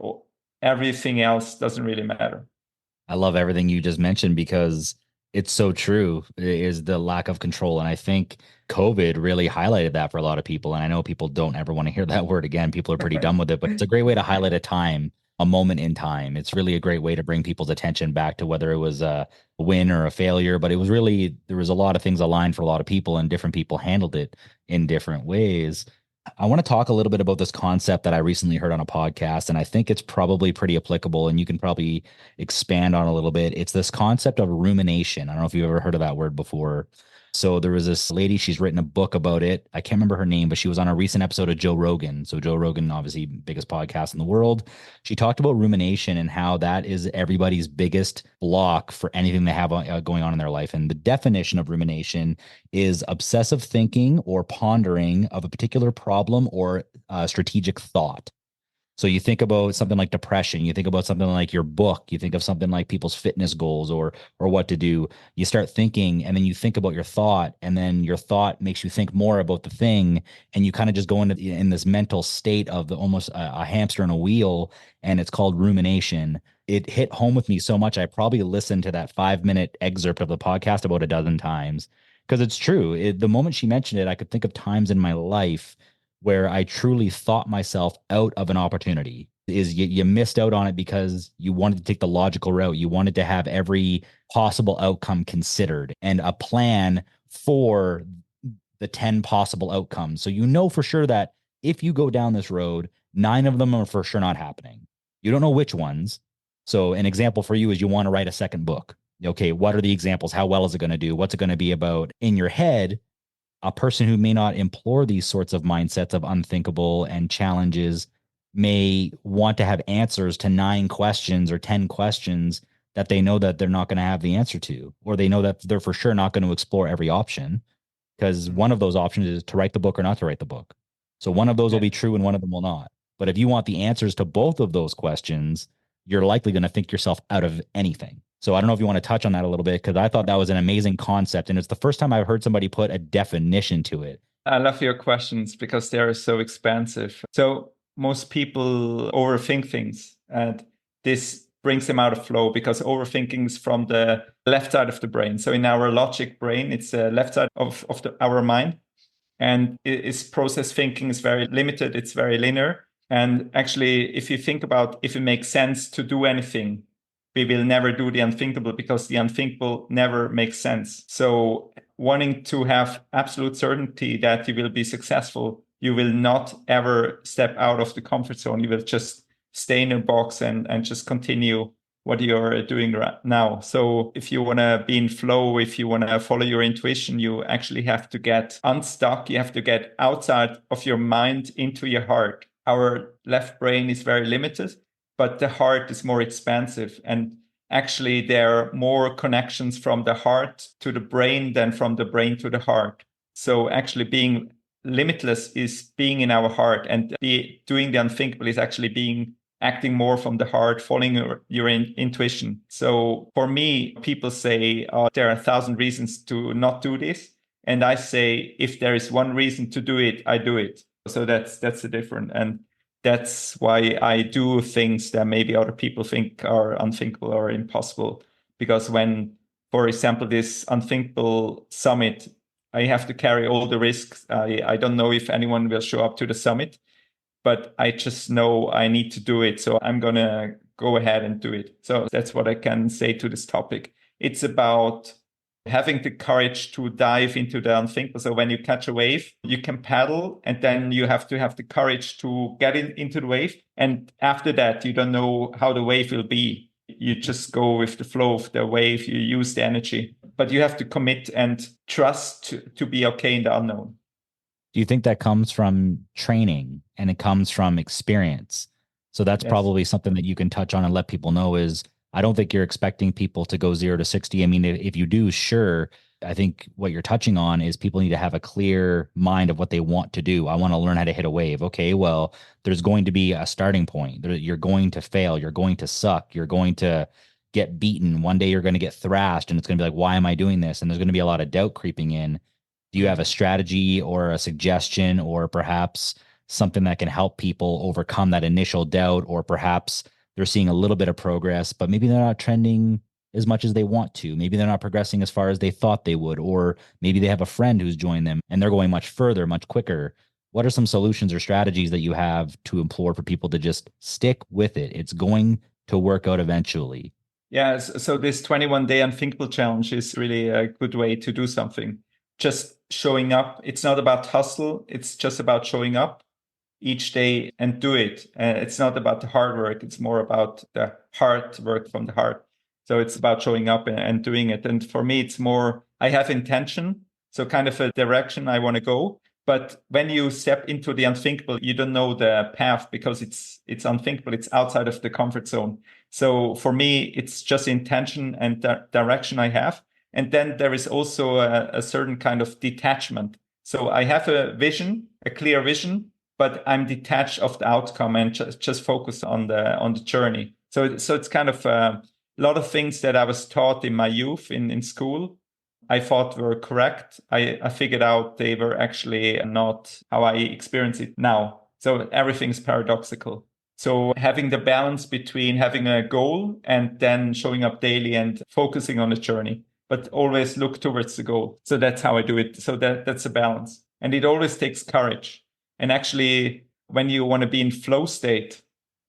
everything else doesn't really matter. I love everything you just mentioned because it's so true, is the lack of control. And I think COVID really highlighted that for a lot of people. And I know people don't ever want to hear that word again. People are pretty done with it, but it's a great way to highlight a time, a moment in time. It's really a great way to bring people's attention back to whether it was a win or a failure. But it was really, there was a lot of things aligned for a lot of people, and different people handled it in different ways. I want to talk a little bit about this concept that I recently heard on a podcast, and I think it's probably pretty applicable, and you can probably expand on a little bit. It's this concept of rumination. I don't know if you've ever heard of that word before. So there was this lady, she's written a book about it. I can't remember her name, but she was on a recent episode of Joe Rogan. So Joe Rogan, obviously biggest podcast in the world. She talked about rumination and how that is everybody's biggest block for anything they have going on in their life. And the definition of rumination is obsessive thinking or pondering of a particular problem or strategic thought. So you think about something like depression, you think about something like your book, you think of something like people's fitness goals or what to do. You start thinking, and then you think about your thought, and then your thought makes you think more about the thing, and you kind of just go in this mental state of almost a hamster in a wheel, and it's called rumination. It hit home with me so much. I probably listened to that 5-minute excerpt of the podcast about a dozen times because it's true. The moment she mentioned it, I could think of times in my life where I truly thought myself out of an opportunity. Is you missed out on it because you wanted to take the logical route. You wanted to have every possible outcome considered and a plan for the 10 possible outcomes. So you know for sure that if you go down this road, 9 of them are for sure not happening. You don't know which ones. So an example for you is you want to write a second book. Okay, what are the examples? How well is it going to do? What's it going to be about? In your head, a person who may not implore these sorts of mindsets of unthinkable and challenges may want to have answers to 9 questions or 10 questions that they know that they're not going to have the answer to, or they know that they're for sure not going to explore every option, because one of those options is to write the book or not to write the book. So one of those will be true and one of them will not. But if you want the answers to both of those questions, you're likely going to think yourself out of anything. So I don't know if you want to touch on that a little bit, because I thought that was an amazing concept. And it's the first time I've heard somebody put a definition to it. I love your questions because they are so expansive. So most people overthink things, and this brings them out of flow because overthinking is from the left side of the brain. So in our logic brain, it's the left side of our mind. And its process thinking is very limited. It's very linear. And actually, if you think about if it makes sense to do anything, we will never do the unthinkable because the unthinkable never makes sense. So wanting to have absolute certainty that you will be successful, you will not ever step out of the comfort zone. You will just stay in a box and just continue what you're doing right now. So if you want to be in flow, if you want to follow your intuition, you actually have to get unstuck. You have to get outside of your mind into your heart. Our left brain is very limited, but the heart is more expansive. And actually, there are more connections from the heart to the brain than from the brain to the heart. So actually being limitless is being in our heart, and doing the unthinkable is actually being acting more from the heart, following your intuition. So for me, people say, oh, there are 1,000 reasons to not do this. And I say, if there is one reason to do it, I do it. So that's the difference. And that's why I do things that maybe other people think are unthinkable or impossible. Because when, for example, this unthinkable summit, I have to carry all the risks. I don't know if anyone will show up to the summit, but I just know I need to do it. So I'm going to go ahead and do it. So that's what I can say to this topic. It's about having the courage to dive into the unthinkable. So when you catch a wave, you can paddle, and then you have to have the courage to get into the wave. And after that, you don't know how the wave will be. You just go with the flow of the wave. You use the energy, but you have to commit and trust to be okay in the unknown. Do you think that comes from training and it comes from experience? So that's probably something that you can touch on and let people know is, I don't think you're expecting people to go 0 to 60. I mean, if you do, sure. I think what you're touching on is people need to have a clear mind of what they want to do. I want to learn how to hit a wave. Okay, well, there's going to be a starting point. You're going to fail. You're going to suck. You're going to get beaten. One day you're going to get thrashed and it's going to be like, why am I doing this? And there's going to be a lot of doubt creeping in. Do you have a strategy or a suggestion or perhaps something that can help people overcome that initial doubt, or perhaps they're seeing a little bit of progress, but maybe they're not trending as much as they want to. Maybe they're not progressing as far as they thought they would, or maybe they have a friend who's joined them and they're going much further, much quicker. What are some solutions or strategies that you have to implore for people to just stick with it? It's going to work out eventually. Yeah, so this 21-day unthinkable challenge is really a good way to do something. Just showing up. It's not about hustle. It's just about showing up each day and do it. It's not about the hard work. It's more about the hard work from the heart. So it's about showing up and doing it. And for me, it's more, I have intention. So kind of a direction I want to go. But when you step into the unthinkable, you don't know the path because it's unthinkable. It's outside of the comfort zone. So for me, it's just intention and the direction I have. And then there is also a certain kind of detachment. So I have a vision, a clear vision, but I'm detached of the outcome and just focus on the journey. So it's kind of a lot of things that I was taught in my youth in school, I thought were correct. I figured out they were actually not how I experience it now. So everything's paradoxical. So having the balance between having a goal and then showing up daily and focusing on the journey, but always look towards the goal. So that's how I do it. So that's a balance. And it always takes courage. And actually, when you want to be in flow state,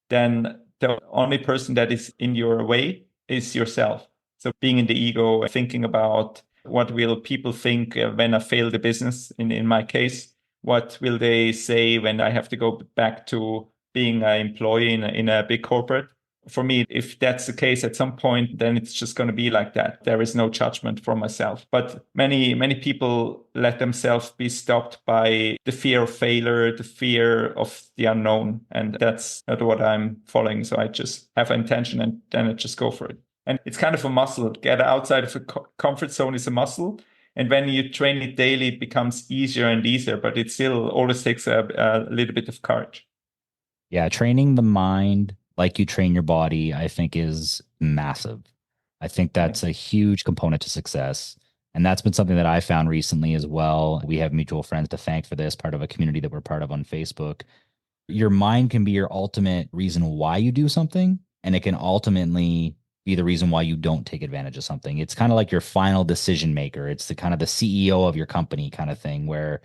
then the only person that is in your way is yourself. So being in the ego, thinking about what will people think when I fail the business, in my case, what will they say when I have to go back to being an employee in a big corporate? For me, if that's the case at some point, then it's just going to be like that. There is no judgment from myself. But many people let themselves be stopped by the fear of failure, the fear of the unknown. And that's not what I'm following. So I just have an intention and then I just go for it. And it's kind of a muscle. Get outside of a comfort zone is a muscle. And when you train it daily, it becomes easier and easier, but it still always takes a little bit of courage. Yeah, training the mind like you train your body, I think is massive. I think that's a huge component to success. And that's been something that I found recently as well. We have mutual friends to thank for this, part of a community that we're part of on Facebook. Your mind can be your ultimate reason why you do something, and it can ultimately be the reason why you don't take advantage of something. It's kind of like your final decision maker. It's the kind of the CEO of your company kind of thing, where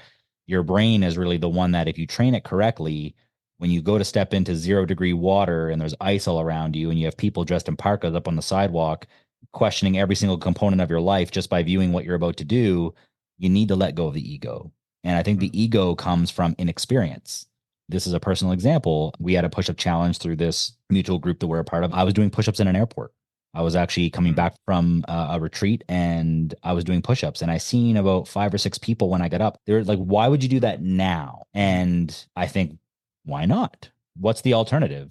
your brain is really the one that if you train it correctly, when you go to step into 0-degree water and there's ice all around you and you have people dressed in parkas up on the sidewalk questioning every single component of your life just by viewing what you're about to do, you need to let go of the ego. And I think the ego comes from inexperience. This is a personal example. We had a push-up challenge through this mutual group that we're a part of. I was doing push-ups in an airport. I was actually coming back from a retreat and I was doing push-ups, and I seen about 5 or 6 people when I got up. They're like, why would you do that now? And I think, why not? What's the alternative?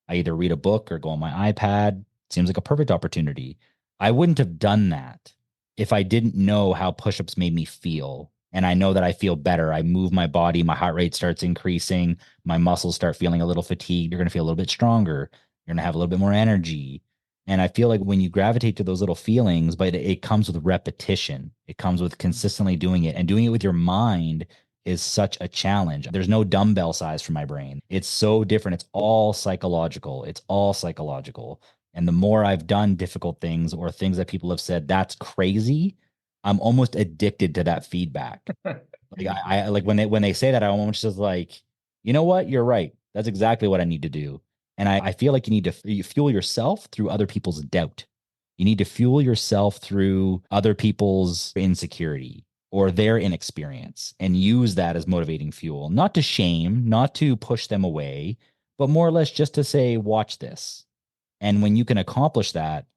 I either read a book or go on my iPad. Seems like a perfect opportunity. I wouldn't have done that if I didn't know how push-ups made me feel And I know that I feel better. I move my body, my heart rate starts increasing, my muscles start feeling a little fatigued. You're going to feel a little bit stronger. You're going to have a little bit more energy. And I feel like when you gravitate to those little feelings, but it comes with repetition, it comes with consistently doing it, and doing it with your mind is such a challenge. There's no dumbbell size for my brain. It's so different. It's all psychological. It's all psychological. And the more I've done difficult things or things that people have said, that's crazy, I'm almost addicted to that feedback. Like I like when they say that, I almost just like, you know what? You're right. That's exactly what I need to do. And I feel like you need to fuel yourself through other people's doubt. You need to fuel yourself through other people's insecurity or their inexperience and use that as motivating fuel, not to shame, not to push them away, but more or less just to say, watch this. And when you can accomplish that,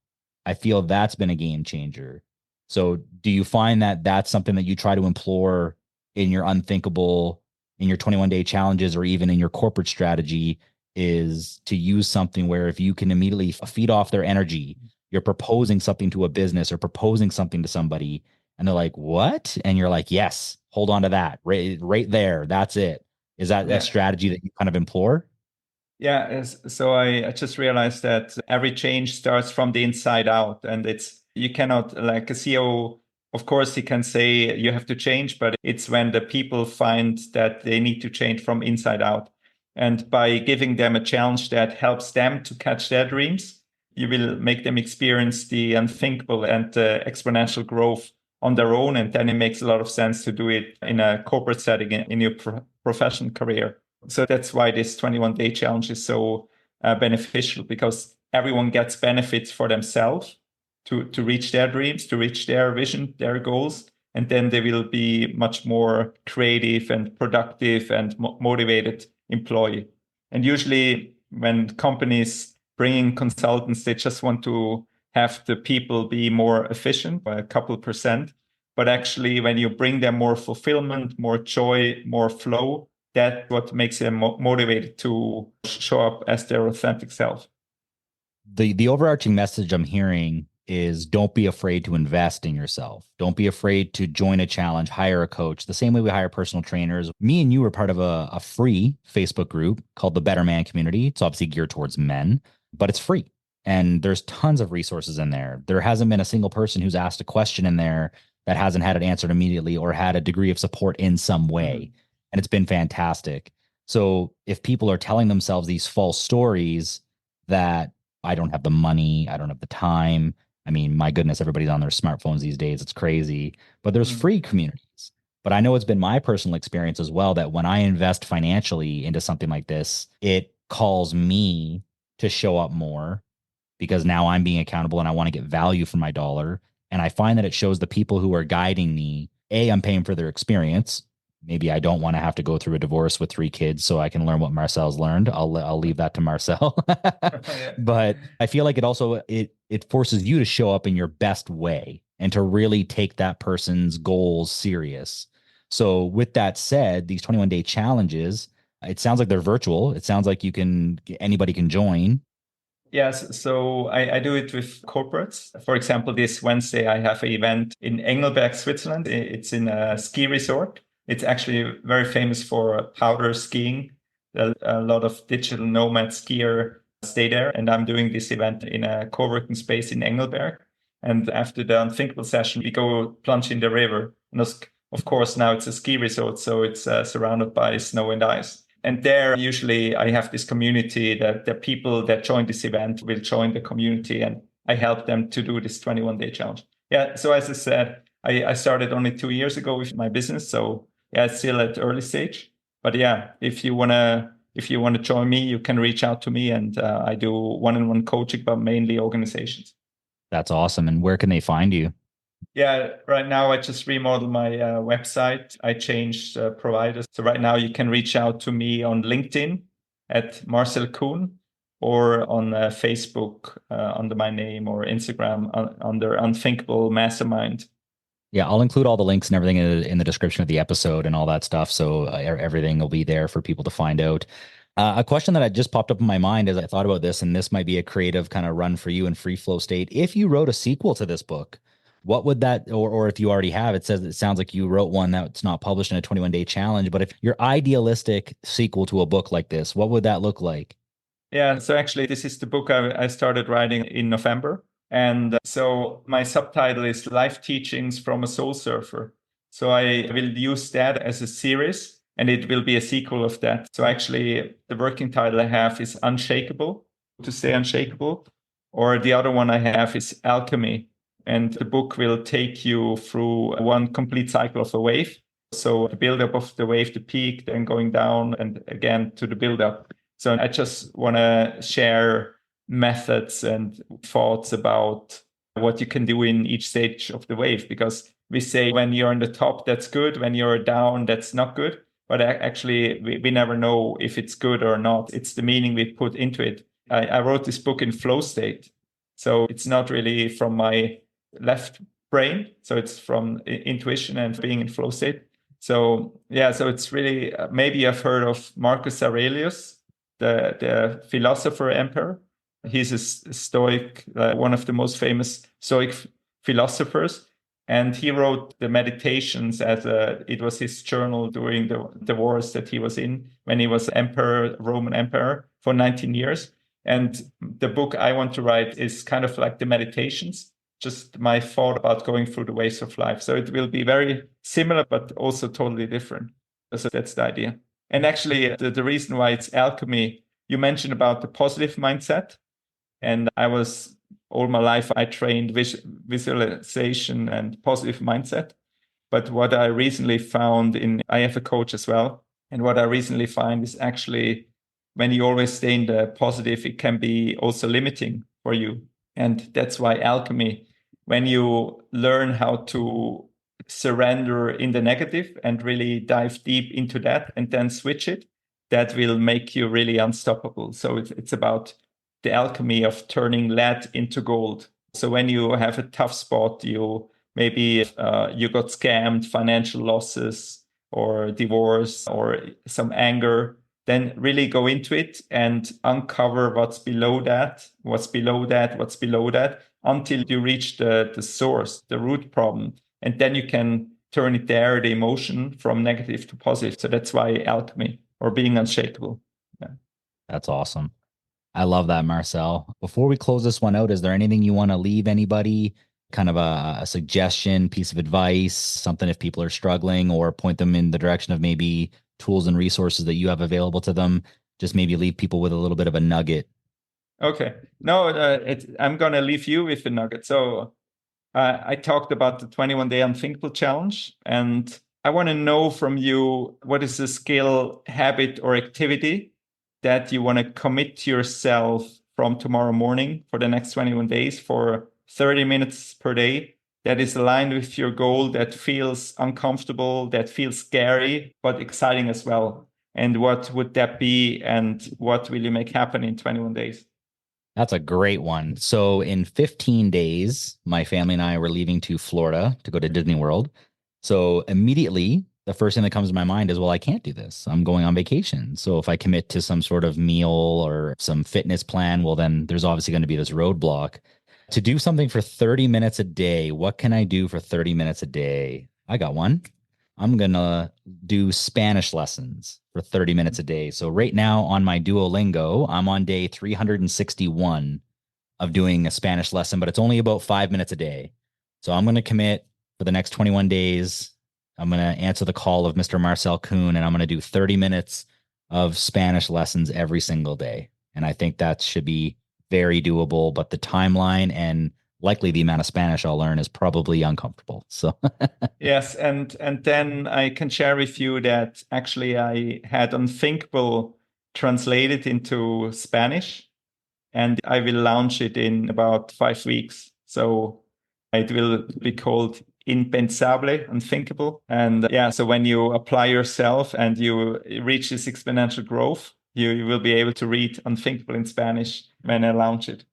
I feel that's been a game changer. So, do you find that that's something that you try to implore in your unthinkable, in your 21-day challenges, or even in your corporate strategy, is to use something where if you can immediately feed off their energy, you're proposing something to a business or proposing something to somebody, and they're like, "What?" And you're like, "Yes, hold on to that right there. That's it." Is that a Yeah. strategy that you kind of implore? Yeah, so I just realized that every change starts from the inside out, and it's you cannot like a CEO. Of course, he can say you have to change, but it's when the people find that they need to change from inside out, and by giving them a challenge that helps them to catch their dreams, you will make them experience the unthinkable and exponential growth on their own, and then it makes a lot of sense to do it in a corporate setting in your professional career. So that's why this 21-day challenge is so beneficial, because everyone gets benefits for themselves to reach their dreams, to reach their vision, their goals. And then they will be much more creative and productive and motivated employee. And usually when companies bring in consultants, they just want to have the people be more efficient by a couple percent. But actually, when you bring them more fulfillment, more joy, more flow, that's what makes them motivated to show up as their authentic self. The overarching message I'm hearing is don't be afraid to invest in yourself. Don't be afraid to join a challenge, hire a coach. The same way we hire personal trainers. Me and you are part of a free Facebook group called the Better Man Community. It's obviously geared towards men, but it's free. And there's tons of resources in there. There hasn't been a single person who's asked a question in there that hasn't had it answered immediately or had a degree of support in some way. Mm-hmm. And it's been fantastic. So if people are telling themselves these false stories that I don't have the money, I don't have the time. I mean, my goodness, everybody's on their smartphones these days. It's crazy. But there's free communities. But I know it's been my personal experience as well that when I invest financially into something like this, it calls me to show up more because now I'm being accountable and I want to get value for my dollar. And I find that it shows the people who are guiding me, A, I'm paying for their experience. Maybe I don't want to have to go through a divorce with 3 kids so I can learn what Marcel's learned. I'll leave that to Marcel. But I feel like it forces you to show up in your best way and to really take that person's goals serious. So with that said, these 21-day challenges, it sounds like they're virtual. It sounds like anybody can join. Yes, so I do it with corporates. For example, this Wednesday, I have an event in Engelberg, Switzerland. It's in a ski resort. It's actually very famous for powder skiing. A lot of digital nomad skier stay there. And I'm doing this event in a co-working space in Engelberg. And after the unthinkable session, we go plunge in the river. And of course, now it's a ski resort, so it's surrounded by snow and ice. And there, usually, I have this community that the people that join this event will join the community, and I help them to do this 21-day challenge. Yeah. So as I said, I started only 2 years ago with my business. So yeah, it's still at early stage. But yeah, if you wanna join me, you can reach out to me, and I do one-on-one coaching, but mainly organizations. That's awesome. And where can they find you? Yeah, right now I just remodeled my website. I changed providers. So right now you can reach out to me on LinkedIn at Marcel Kuhn, or on Facebook under my name, or Instagram under Unthinkable Mastermind. Yeah, I'll include all the links and everything in the description of the episode and all that stuff. So everything will be there for people to find out. A question that just popped up in my mind as I thought about this, and this might be a creative kind of run for you in free flow state. If you wrote a sequel to this book, What would that, or if you already have, it sounds like you wrote one that's not published in a 21-day challenge, but if your idealistic sequel to a book like this, what would that look like? Yeah, so actually, this is the book I started writing in November. And so my subtitle is Life Teachings from a Soul Surfer. So I will use that as a series, and it will be a sequel of that. So actually, the working title I have is Unshakable, to stay unshakable. Or the other one I have is Alchemy. And the book will take you through one complete cycle of a wave. So the buildup of the wave, the peak, then going down, and again to the buildup. So I just want to share methods and thoughts about what you can do in each stage of the wave, because we say when you're on the top, that's good. When you're down, that's not good. But actually, we never know if it's good or not. It's the meaning we put into it. I wrote this book in flow state. So it's not really from my left brain. So it's from intuition and being in flow state. So yeah, so it's really, maybe I've heard of Marcus Aurelius, the philosopher emperor. He's a Stoic, one of the most famous Stoic philosophers. And he wrote the meditations it was his journal during the wars that he was in when he was emperor, Roman emperor for 19 years. And the book I want to write is kind of like the meditations, just my thought about going through the ways of life. So it will be very similar, but also totally different. So that's the idea. And actually, the reason why it's alchemy, you mentioned about the positive mindset. And all my life, I trained visualization and positive mindset. But what I recently found I have a coach as well. And what I recently find is actually when you always stay in the positive, it can be also limiting for you. And that's why alchemy, when you learn how to surrender in the negative and really dive deep into that and then switch it, that will make you really unstoppable. So it's about the alchemy of turning lead into gold. So when you have a tough spot, maybe you got scammed, financial losses or divorce or some anger, then really go into it and uncover what's below that, what's below that, what's below that, until you reach the source, the root problem. And then you can turn it there, the emotion, from negative to positive. So that's why alchemy, or being unshakable. Yeah. That's awesome. I love that, Marcel. Before we close this one out, is there anything you want to leave anybody? Kind of a suggestion, piece of advice, something if people are struggling, or point them in the direction of maybe tools and resources that you have available to them? Just maybe leave people with a little bit of a nugget. Okay. No, I'm going to leave you with a nugget. So I talked about the 21-day unthinkable challenge, and I want to know from you, what is a skill, habit, or activity that you want to commit to yourself from tomorrow morning for the next 21 days for 30 minutes per day, that is aligned with your goal, that feels uncomfortable, that feels scary, but exciting as well? And what would that be? And what will you make happen in 21 days? That's a great one. So in 15 days, my family and I were leaving to Florida to go to Disney World. So immediately, the first thing that comes to my mind is, well, I can't do this. I'm going on vacation. So if I commit to some sort of meal or some fitness plan, well, then there's obviously going to be this roadblock. To do something for 30 minutes a day, what can I do for 30 minutes a day? I got one. I'm going to do Spanish lessons for 30 minutes a day. So right now on my Duolingo, I'm on day 361 of doing a Spanish lesson, but it's only about 5 minutes a day. So I'm going to commit for the next 21 days. I'm going to answer the call of Mr. Marcel Kuhn, and I'm going to do 30 minutes of Spanish lessons every single day. And I think that should be very doable, but the timeline and likely the amount of Spanish I'll learn is probably uncomfortable. So yes, and then I can share with you that actually I had Unthinkable translated into Spanish, and I will launch it in about 5 weeks. So it will be called Impensable, Unthinkable. And yeah, so when you apply yourself and you reach this exponential growth, you will be able to read Unthinkable in Spanish when I launch it.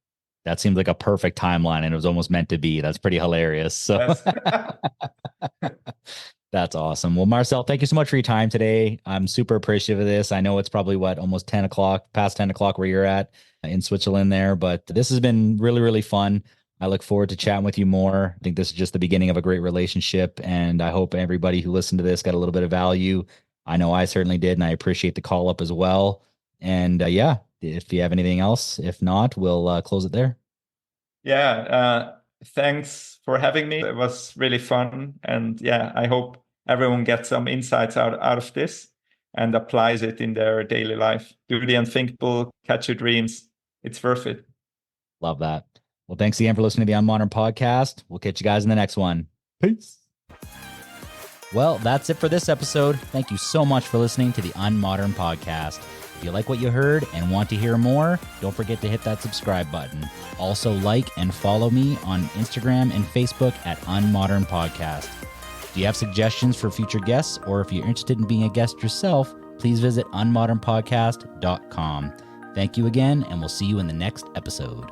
that seems like a perfect timeline, and it was almost meant to be. That's pretty hilarious. So Yes. that's awesome. Well, Marcel, thank you so much for your time today. I'm super appreciative of this. I know it's probably almost 10 o'clock, past 10 o'clock where you're at in Switzerland there, but this has been really, really fun. I look forward to chatting with you more. I think this is just the beginning of a great relationship, and I hope everybody who listened to this got a little bit of value. I know I certainly did, and I appreciate the call up as well. And yeah, if you have anything else, if not, we'll close it there. Yeah, thanks for having me. It was really fun. And yeah, I hope everyone gets some insights out of this and applies it in their daily life. Do the unthinkable, catch your dreams. It's worth it. Love that. Well, thanks again for listening to the Unmodern Podcast. We'll catch you guys in the next one. Peace. Well, that's it for this episode. Thank you so much for listening to the Unmodern Podcast. If you like what you heard and want to hear more, don't forget to hit that subscribe button. Also, like and follow me on Instagram and Facebook at Unmodern Podcast. Do you have suggestions for future guests, or if you're interested in being a guest yourself, please visit unmodernpodcast.com. Thank you again, and we'll see you in the next episode.